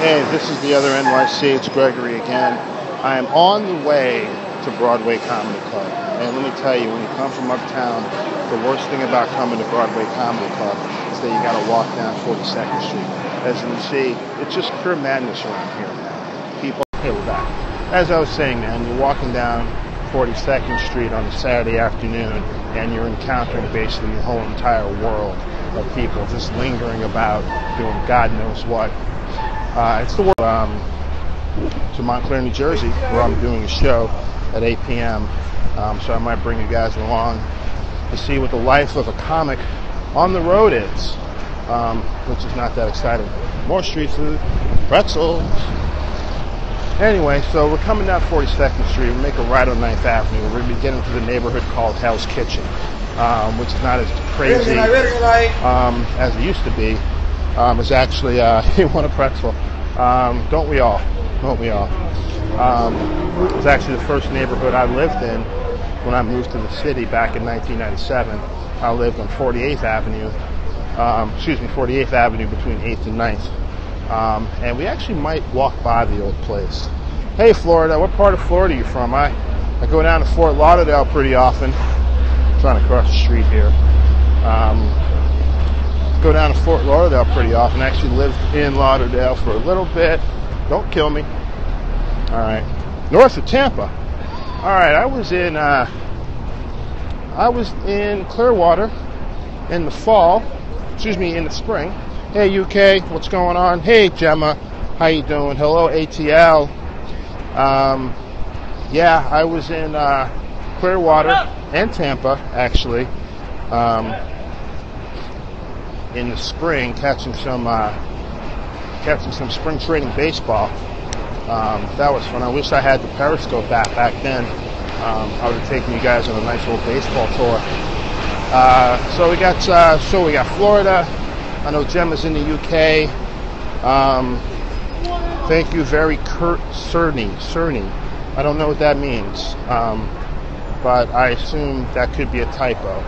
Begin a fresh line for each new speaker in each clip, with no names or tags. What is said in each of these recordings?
Hey, this is the Other NYC. It's Gregory again. I am on the way to Broadway Comedy Club. And let me tell you, when you come from uptown, the worst thing about coming to Broadway Comedy Club is that you got to walk down 42nd Street. As you can see, it's just pure madness around here now. People, hey, we're back. As I was saying, man, you're walking down 42nd Street on a Saturday afternoon, and you're encountering basically the whole entire world of people just lingering about, doing God knows what. It's the world to Montclair, New Jersey, where I'm doing a show at 8 p.m. So I might bring you guys along to see what the life of a comic on the road is, which is not that exciting. More street food, pretzels. Anyway, so we're coming down 42nd Street. We make a right on 9th Avenue. We're going to be getting to the neighborhood called Hell's Kitchen, which is not as crazy as it used to be. It's actually, you want a pretzel. Don't we all? Don't we all? It was actually the first neighborhood I lived in when I moved to the city back in 1997. I lived on 48th Avenue, 48th Avenue between 8th and 9th. And we actually might walk by the old place. Hey, Florida, what part of Florida are you from? I go down to Fort Lauderdale pretty often. I'm trying to cross the street here. Go down to Fort Lauderdale pretty often. I actually lived in Lauderdale for a little bit. Don't kill me. All right. North of Tampa. All right. I was in Clearwater in the fall. In the spring. Hey, UK, what's going on? Hey, Gemma, how you doing? Hello, ATL. Yeah, I was in Clearwater and Tampa, actually, in the spring, catching some spring training baseball. That was fun. I wish I had the Periscope app back then. I would have taken you guys on a nice little baseball tour. So we got Florida. I know Gemma's in the UK. Thank you very Cerny. I don't know what that means, but I assume that could be a typo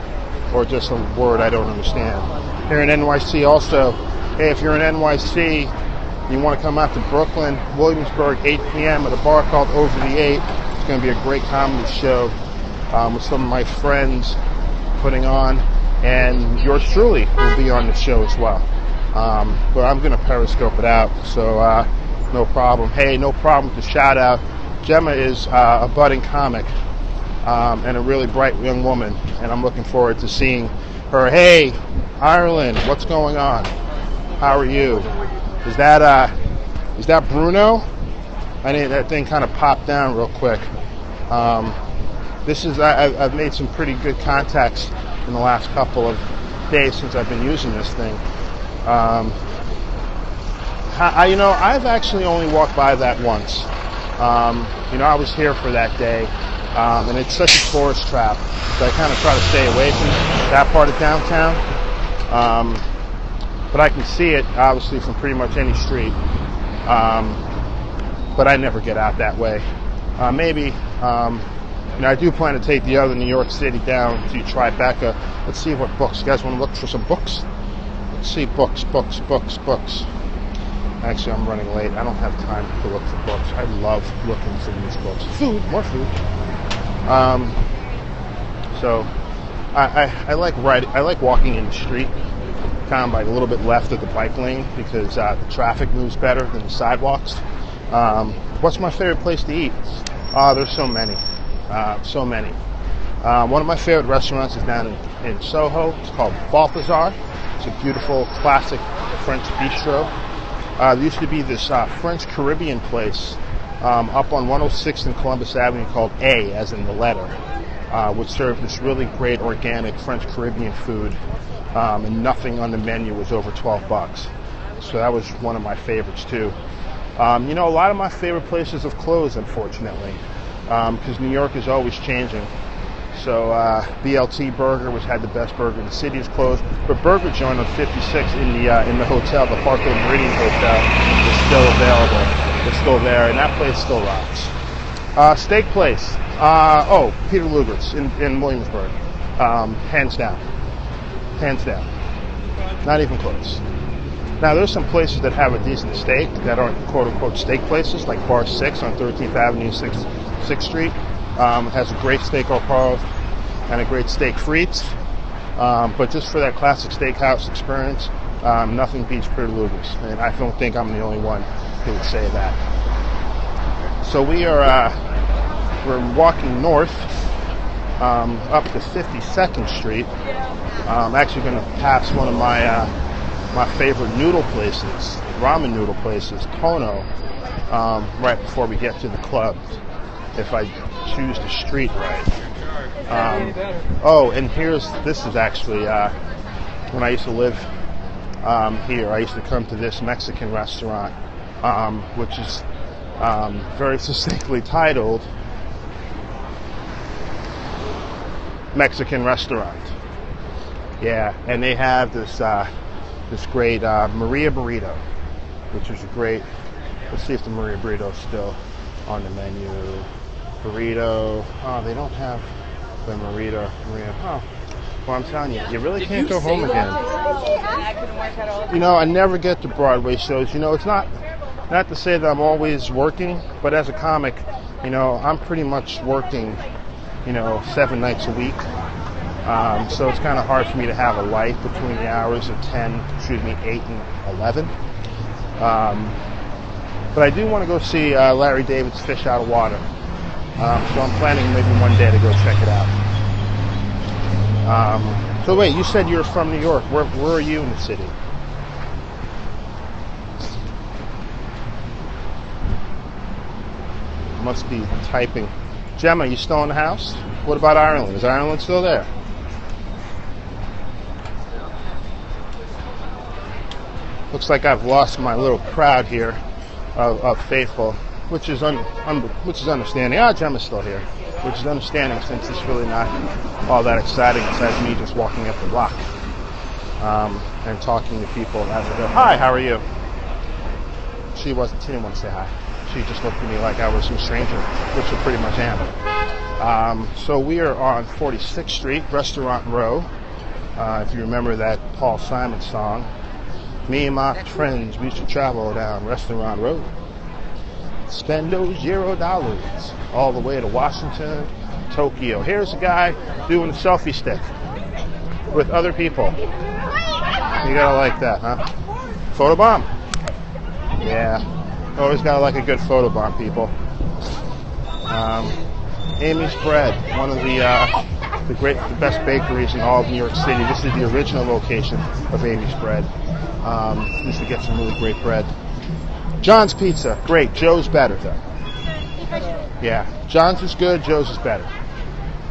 or just a word I don't understand. Here in NYC also, hey, if you're in NYC, you want to come out to Brooklyn, Williamsburg, 8 p.m. at a bar called Over the 8. It's going to be a great comedy show with some of my friends putting on. And yours truly will be on the show as well. But I'm going to Periscope it out, so no problem. Hey, no problem with the shout out. Gemma is a budding comic and a really bright young woman, and I'm looking forward to seeing her. Hey, Ireland, what's going on? How are you? Is that Bruno? That thing kind of popped down real quick. I've made some pretty good contacts in the last couple of days since I've been using this thing. I've actually only walked by that once. I was here for that day, and it's such a tourist trap, so I kind of try to stay away from that part of downtown. But I can see it, obviously, from pretty much any street. But I never get out that way. Maybe... I do plan to take the other New York City down to Tribeca. Let's see what books. You guys want to look for some books? Let's see, books. Actually, I'm running late. I don't have time to look for books. I love looking for these books. Food, more food. So, I like riding. I like walking in the street, kind of like a little bit left of the bike lane, because the traffic moves better than the sidewalks. What's my favorite place to eat? There's so many. One of my favorite restaurants is down in Soho. It's called Balthazar. It's a beautiful, classic French bistro. There used to be this French Caribbean place up on 106th and Columbus Avenue called A, as in the letter, which served this really great organic French Caribbean food, and nothing on the menu was over $12. So that was one of my favorites too. A lot of my favorite places have closed, unfortunately. Because New York is always changing. So BLT Burger, which had the best burger in the city, is closed. But Burger Joint on 56 in the hotel, the Parkland Meridian Hotel, is still available. It's still there, and that place still rocks. Steak place. Peter Luger's in Williamsburg. Hands down. Not even close. Now, there's some places that have a decent steak that aren't quote-unquote steak places, like Bar 6 on 13th Avenue, 6th Street. It has a great steak au poivre and a great steak frites. But just for that classic steakhouse experience, nothing beats Pure Luger's. And I don't think I'm the only one who would say that. So we're walking north up to 52nd Street. I'm actually going to pass one of my favorite noodle places, ramen noodle places, Kono, right before we get to the club, if I choose the street right. Oh, and this is actually, when I used to live here, I used to come to this Mexican restaurant, which is very succinctly titled Mexican Restaurant. Yeah, and they have this great Maria Burrito, which is a great, let's see if the Maria Burrito is still on the menu. Burrito, oh, they don't have the Maria, oh. Well, I'm telling you, you really can't go home again. You know, I never get to Broadway shows. You know, it's not to say that I'm always working, but as a comic, you know, I'm pretty much working, you know, 7 nights a week. So it's kind of hard for me to have a life between the hours of 8 and 11. But I do want to go see Larry David's Fish Out of Water. So I'm planning maybe one day to go check it out. So wait, you said you're from New York. Where are you in the city? Must be typing. Gemma, you still in the house? What about Ireland? Is Ireland still there? Looks like I've lost my little crowd here of faithful, which is understanding. Gemma's still here, which is understanding since it's really not all that exciting besides me just walking up the block and talking to people as I go. Hi, how are you? She didn't want to say hi. She just looked at me like I was some stranger, which I pretty much am. So we are on 46th Street, Restaurant Row. If you remember that Paul Simon song, me and my friends, we used to travel down Restaurant Road. Spend those $0 all the way to Washington, Tokyo. Here's a guy doing a selfie stick with other people. You gotta like that, huh? Photobomb. Yeah. Always gotta like a good photobomb, people. Amy's Bread, one of the best bakeries in all of New York City. This is the original location of Amy's Bread. Used to get some really great bread. John's Pizza, great. Joe's better, though. Yeah, John's is good. Joe's is better.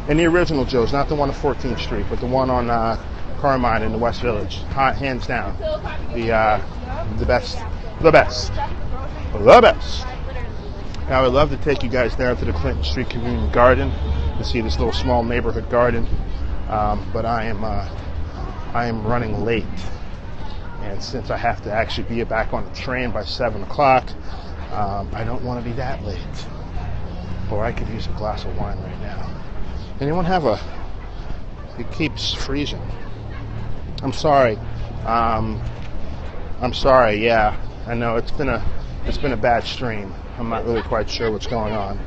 And the original Joe's, not the one on 14th Street, but the one on Carmine in the West Village. Hands down, the best. Now, I'd love to take you guys down to the Clinton Street Community Garden to see this little small neighborhood garden, but I am running late. And since I have to actually be back on the train by 7 o'clock, I don't want to be that late. Or I could use a glass of wine right now. Anyone have it keeps freezing. I'm sorry. I'm sorry, yeah. I know it's been a bad stream. I'm not really quite sure what's going on.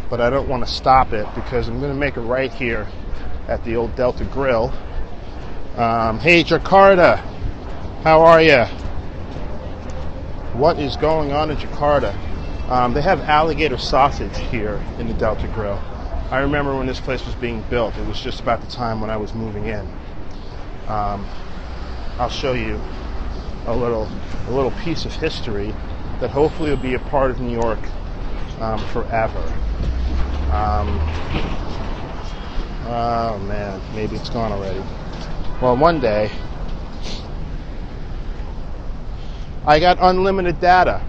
But I don't want to stop it because I'm going to make it right here at the old Delta Grill. Hey, Jakarta, how are you? What is going on in Jakarta? They have alligator sausage here in the Delta Grill. I remember when this place was being built. It was just about the time when I was moving in. I'll show you a little piece of history that hopefully will be a part of New York forever. Oh man, maybe it's gone already. Well, one day, I got unlimited data,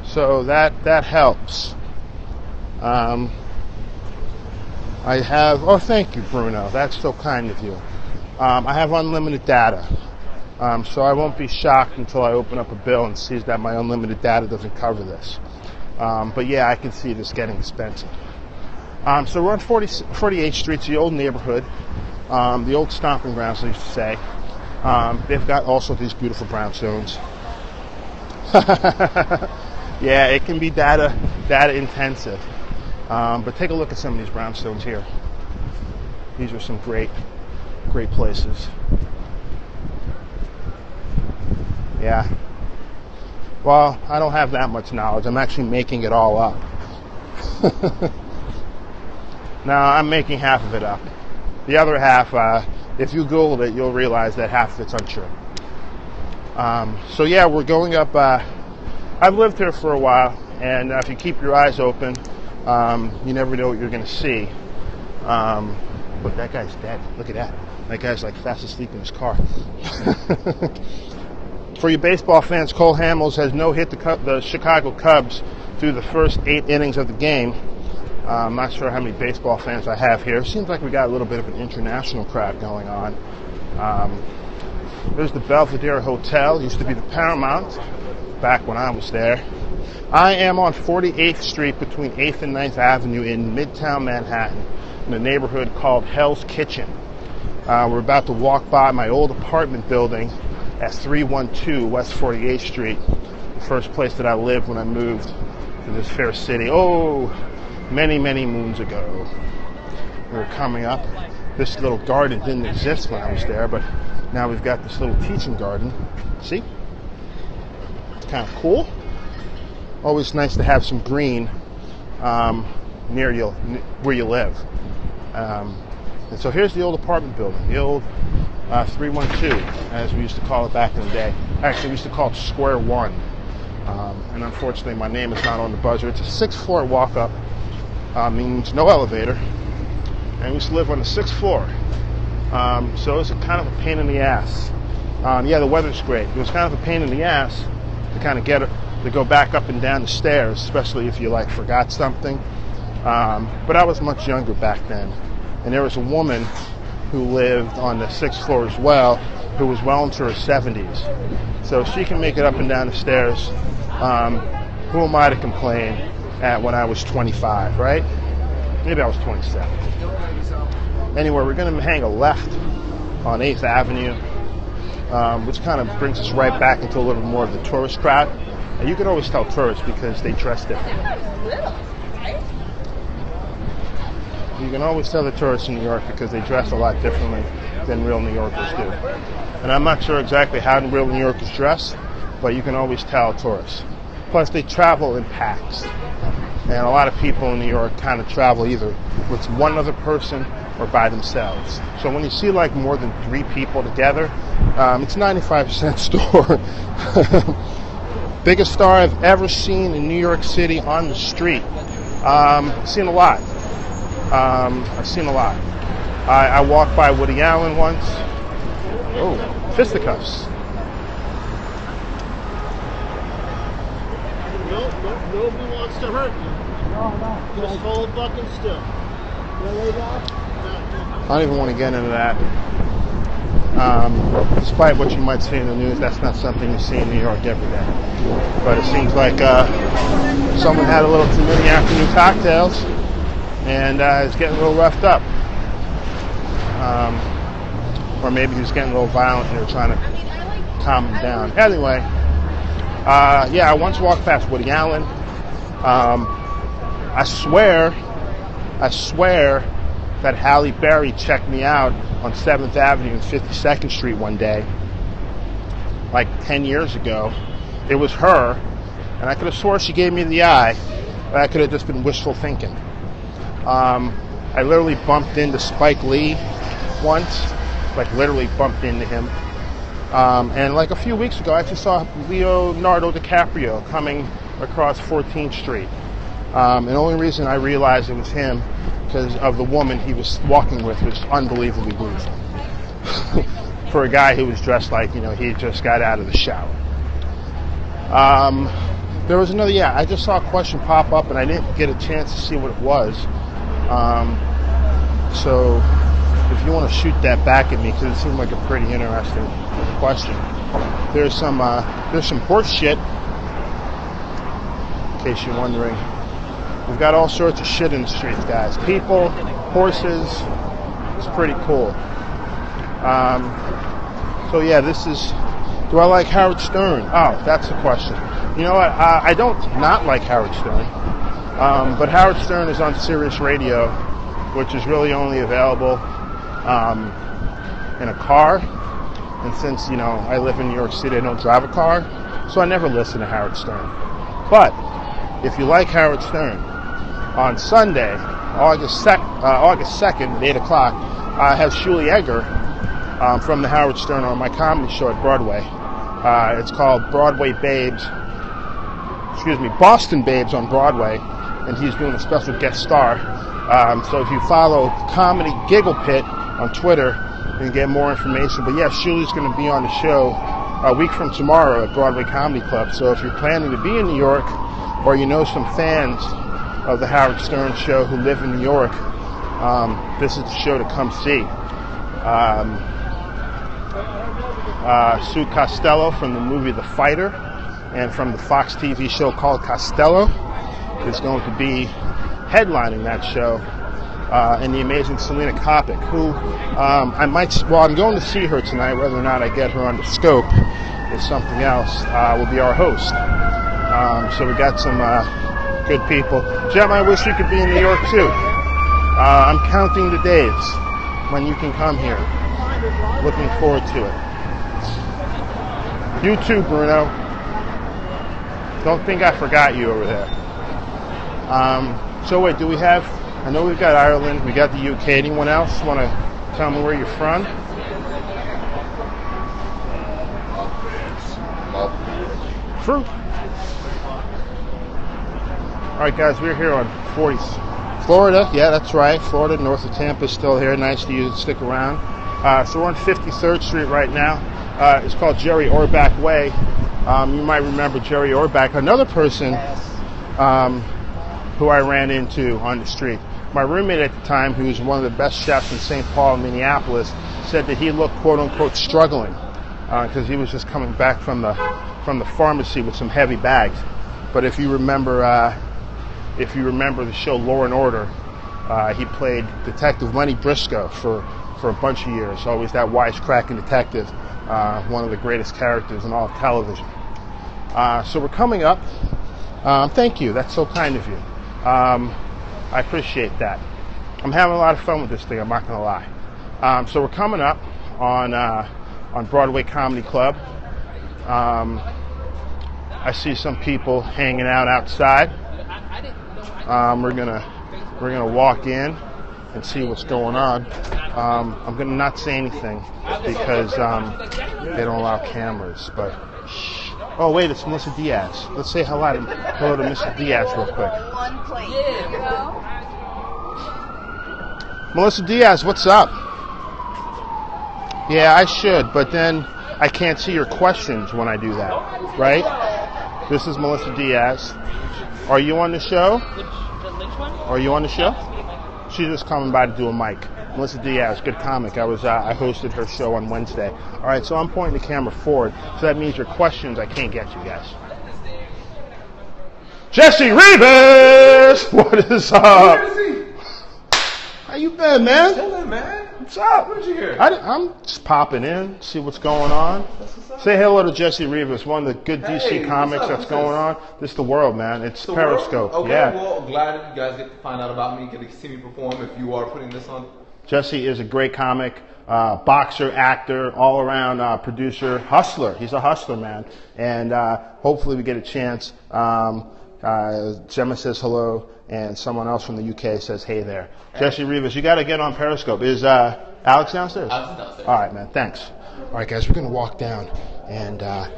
so that helps. I have, oh, thank you, Bruno. That's so kind of you. I have unlimited data, so I won't be shocked until I open up a bill and see that my unlimited data doesn't cover this. But yeah, I can see this getting expensive. So we're on 48th Street, the old neighborhood. The old stomping grounds, I used to say. They've got also these beautiful brownstones. Yeah, it can be data intensive. But take a look at some of these brownstones here. These are some great places. Yeah. Well, I don't have that much knowledge. I'm actually making it all up. Now, I'm making half of it up. The other half, if you Googled it, you'll realize that half of it's untrue. So yeah, we're going up. I've lived here for a while, and if you keep your eyes open, you never know what you're going to see. Look, that guy's dead. Look at that. That guy's like fast asleep in his car. For you baseball fans, Cole Hamels has no-hit the Chicago Cubs through the first 8 innings of the game. I'm not sure how many baseball fans I have here. Seems like we got a little bit of an international crowd going on. There's the Belvedere Hotel. Used to be the Paramount back when I was there. I am on 48th Street between 8th and 9th Avenue in Midtown Manhattan in a neighborhood called Hell's Kitchen. We're about to walk by my old apartment building at 312 West 48th Street, the first place that I lived when I moved to this fair city. Oh, many moons ago. We were coming up. This little garden didn't exist when I was there, but now we've got this little teaching garden. See? It's kind of cool. Always nice to have some green near you, where you live. And so here's the old apartment building, the old 312, as we used to call it back in the day. Actually, we used to call it Square One. And unfortunately, my name is not on the buzzer. It's a 6th floor walk-up. Means no elevator. And we used to live on the 6th floor. So it was kind of a pain in the ass. Yeah, the weather's great. It was kind of a pain in the ass to kind of get it, to go back up and down the stairs, especially if you like forgot something. But I was much younger back then. And there was a woman who lived on the 6th floor as well, who was well into her 70s. So she can make it up and down the stairs. Who am I to complain at when I was 25, right? Maybe I was 27. Anyway, we're going to hang a left on 8th Avenue, which kind of brings us right back into a little more of the tourist crowd. And you can always tell tourists because they dress differently. You can always tell the tourists in New York because they dress a lot differently than real New Yorkers do. And I'm not sure exactly how real New Yorkers dress, but you can always tell tourists. Plus, they travel in packs. And a lot of people in New York kind of travel either with one other person or by themselves. So when you see like more than 3 people together, it's 95% Starr. Biggest Starr I've ever seen in New York City on the street. I've seen a lot. I walked by Woody Allen once. Oh, fisticuffs.
Nobody wants to hurt you. No. Just hold fucking still.
I don't even want to get into that. Despite what you might see in the news, that's not something you see in New York every day. But it seems like someone had a little too many afternoon cocktails and is getting a little roughed up. Or maybe he's getting a little violent and they're trying to calm him down. Anyway, yeah, I once walked past Woody Allen. I swear that Halle Berry checked me out on 7th Avenue and 52nd Street one day, like 10 years ago. It was her, and I could have swore she gave me the eye, but I could have just been wishful thinking. I literally bumped into Spike Lee once, like literally bumped into him. And like a few weeks ago, I actually saw Leonardo DiCaprio coming across 14th Street. And the only reason I realized it was him because of the woman he was walking with was unbelievably beautiful. For a guy who was dressed like, he just got out of the shower. There was another, I just saw a question pop up and I didn't get a chance to see what it was. So if you want to shoot that back at me, because it seemed like a pretty interesting question. There's some horse shit, in case you're wondering. We've got all sorts of shit in the streets, guys. People, horses. It's pretty cool. So yeah, this is, do I like Howard Stern? Oh, that's the question. You know what, I don't not like Howard Stern, but Howard Stern is on Sirius Radio, which is really only available in a car. And since, you know, I live in New York City, I don't drive a car, so I never listen to Howard Stern. But if you like Howard Stern, on Sunday, August 2nd at 8 o'clock, I have Shuli Egger from the Howard Stern on my comedy show at Broadway. It's called Boston Babes on Broadway, and he's doing a special guest star. So if you follow Comedy Giggle Pit on Twitter, you can get more information. But yeah, Shuli's going to be on the show a week from tomorrow at Broadway Comedy Club. So if you're planning to be in New York, or you know some fans of the Howard Stern show who live in New York, this is the show to come see. Sue Costello from the movie The Fighter and from the Fox TV show called Costello is going to be headlining that show, and the amazing Selena Kopic, who I'm going to see her tonight. Whether or not I get her on the scope is something else. Will be our host. So we got some good people. Jem, I wish you could be in New York too. I'm counting the days when you can come here. Looking forward to it. You too, Bruno. Don't think I forgot you over there. So wait, do we have, I know we've got Ireland, we got the UK. Anyone else want to tell me where you're from? Fruit. All right, guys, we're here on 40th. Florida, yeah, that's right. Florida, north of Tampa, is still here. Nice to you stick around. So we're on 53rd Street right now. It's called Jerry Orbach Way. You might remember Jerry Orbach, another person who I ran into on the street. My roommate at the time, who was one of the best chefs in St. Paul, Minneapolis, said that he looked, quote unquote, struggling because he was just coming back from the pharmacy with some heavy bags. But if you remember the show Law and Order, he played Detective Lenny Briscoe for a bunch of years. Always that wisecracking detective, one of the greatest characters in all of television. So we're coming up. Thank you. That's so kind of you. I appreciate that. I'm having a lot of fun with this thing, I'm not going to lie. So we're coming up on Broadway Comedy Club. I see some people hanging out outside. We're gonna walk in and see what's going on. I'm gonna not say anything because they don't allow cameras. But oh wait, it's Melissa Diaz. Let's say hello to Mrs. Diaz real quick. Melissa Diaz, what's up? Yeah, I should, but then I can't see your questions when I do that, right? This is Melissa Diaz. Are you on the show? Are you on the show? She's just coming by to do a mic. Melissa Diaz, good comic. I hosted her show on Wednesday. All right, so I'm pointing the camera forward, so that means your questions I can't get you guys. Jesse Rivas, what is up? How you been, man?
Chilling, man.
What's up?
What did you hear?
I'm just popping in, see what's going on. Say hello to Jesse Rivas, one of the good DC comics that's going on. This is the world, man. It's Periscope.
Okay,
yeah.
Well, glad that you guys get to find out about me, get to see me perform if you are putting this on.
Jesse is a great comic, boxer, actor, all-around producer, hustler. He's a hustler, man. And hopefully we get a chance. Gemma says hello, and someone else from the UK says hey there. Jesse Rivas, you got to get on Periscope. Is Alexx downstairs?
Alexx is downstairs.
All right, man. Thanks. All right, guys, we're going to walk down, and I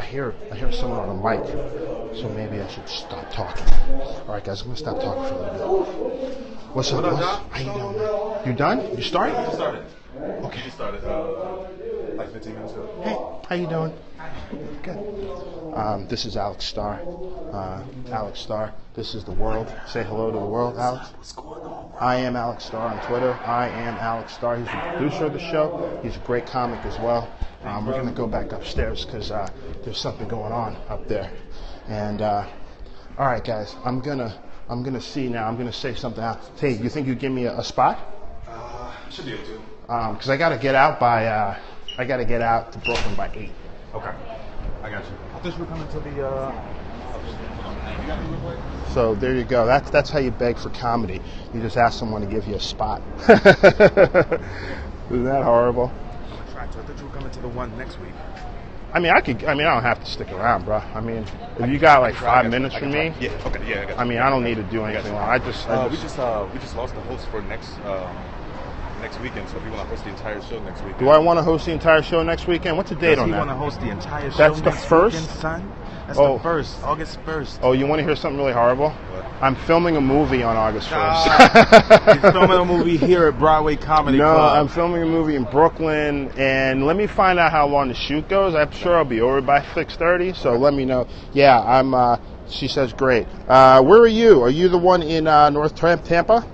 hear someone on a mic, so maybe I should stop talking. All right, guys, I'm going to stop talking for a little bit. What's up, boss? How you doing, man? You done? You started?
I started.
Okay.
We started like 15 minutes ago.
Hey, how you doing? Good. This is Alexx Starr. Alexx Starr. This is the world. Say hello to the world, Alex.
What's going on?
I am Alexx Starr on Twitter. I am Alexx Starr. He's the producer of the show. He's a great comic as well. We're going to go back upstairs because there's something going on up there. And all right, guys, I'm gonna see now. I'm gonna say something out. Hey, you think you give me a spot?
I should be able to.
Because I got to get out by. I got to get out to Brooklyn by 8.
Okay. I got you. I thought you were coming to the. You got me real quick?
So there you go. That's how you beg for comedy. You just ask someone to give you a spot. Isn't that horrible?
I tried to. I thought you were coming to the one next week.
I mean, I don't have to stick around, bro. I mean, if you got like 5 minutes from me,
yeah. Okay. Yeah. I got you.
I mean, I don't need to do anything long.
We just lost the host for next weekend. So if you want to host the entire show next weekend.
Do I want to host the entire show next weekend? What's the date on that?
You want to host the entire show?
That's the
next
first?
weekend, son? That's the first, August 1st.
Oh, you want to hear something really horrible?
What?
I'm filming a movie on August 1st.
He's filming a movie here at Broadway Comedy Club.
No, I'm filming a movie in Brooklyn, and let me find out how long the shoot goes. I'm sure I'll be over by 6:30, so let me know. Yeah, I'm. She says, great. Where are you? Are you the one in North Tampa?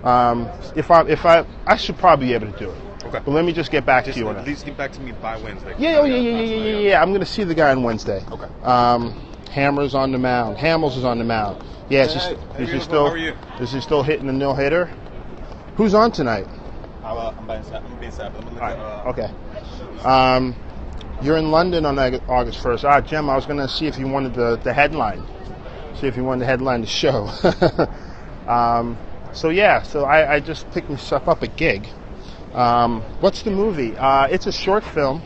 I should probably be able to do it.
Okay.
But let me just get back to you on
At
that.
least get back to me by Wednesday.
Yeah. I'm going to see the guy on Wednesday.
Okay.
Hammer's on the mound. Hamels is on the mound. Yeah, is he still?
How are you?
Is he still hitting the no hitter? Who's on tonight?
I'm being sad.
Okay. You're in London on August 1st. Jim, I was going to see if you wanted the headline. See if you wanted to headline the show. So I just picked myself up a gig. What's the movie? It's a short film.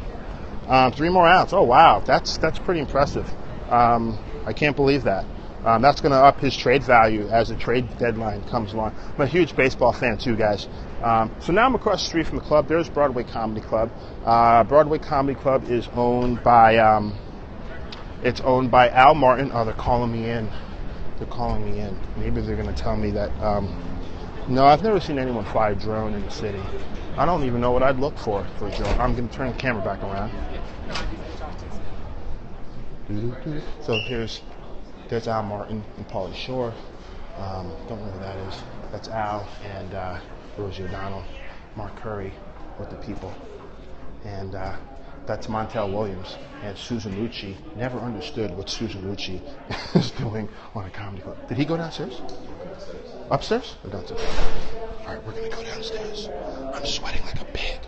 3 more outs. Oh wow, that's pretty impressive. I can't believe that. That's going to up his trade value as the trade deadline comes along. I'm a huge baseball fan too, guys. So now I'm across the street from the club. There's Broadway Comedy Club. Broadway Comedy Club is owned by Al Martin. Oh, they're calling me in. Maybe they're going to tell me that. No, I've never seen anyone fly a drone in the city. I don't even know what I'd look for a drone. I'm going to turn the camera back around. So there's Al Martin and Pauly Shore. Don't know who that is. That's Al and Rosie O'Donnell, Mark Curry with the people. And that's Montel Williams and Susan Lucci. Never understood what Susan Lucci is doing on a comedy club. Did he go downstairs? Upstairs or downstairs? All right, we're going to go downstairs. I'm sweating like a pig.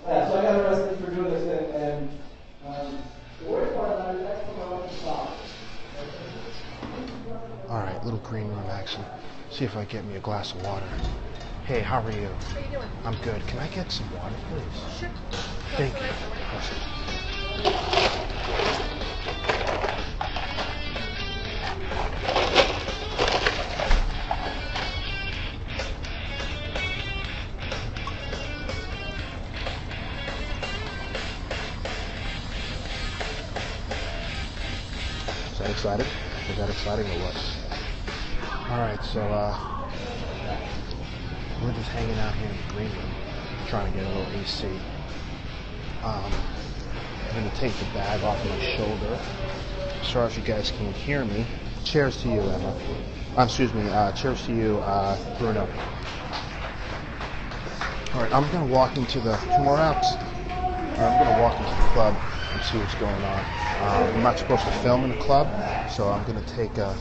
Yeah, so I got arrested for doing this, and the worst part about it is that's when I went to stop.
All right, little green room action. See if I get me a glass of water. Hey, how are you?
How you doing?
I'm good. Can I get some water, please?
Sure.
Thank you. Is that exciting? Is that exciting or what? Alright, so we're just hanging out here in the green room, trying to get a little AC. I'm going to take the bag off my shoulder. Sorry if you guys can't hear me. Cheers to you, Emma. Cheers to you, Bruno. Alright, I'm going to walk into the... 2 more outs. I'm going to walk into the club and see what's going on. I'm not supposed to film in the club, so I'm going to take it off.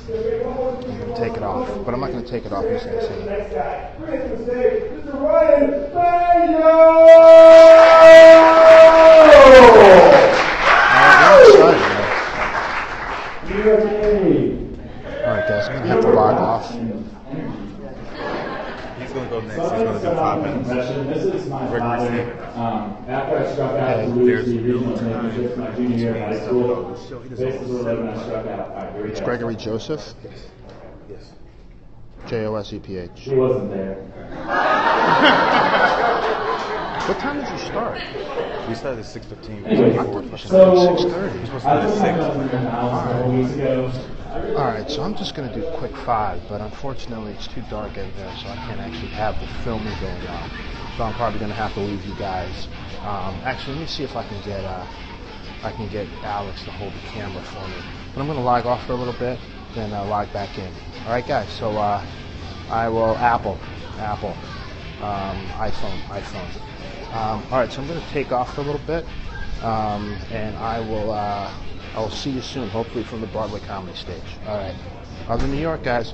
But I'm not going to take it off. He's going to say Mr. Ryan Alright guys, I'm going to have to log off.
He's going to go next. He's going to do 5 minutes.
This is my father. After I struck out to lose the regional championships my junior year in high school, basically 11 I struck out.
It's Gregory Joseph.
Yes.
Joseph.
He wasn't there.
What time did you start?
We started at 6:15.
Anyway,
I thought you started
so
at 6:30.
We're supposed to
I
start
took
at 6.
myself in the house a couple weeks ago.
Alright, so I'm just going to do a quick 5, but unfortunately it's too dark in there, so I can't actually have the filming going on. So I'm probably going to have to leave you guys. Actually, let me see if I can get Alex to hold the camera for me. But I'm going to log off for a little bit, then log back in. Alright guys, so I will Apple, iPhone. Alright, so I'm going to take off for a little bit, and I I will see you soon, hopefully from the Broadway Comedy stage. All right. Other New York, guys.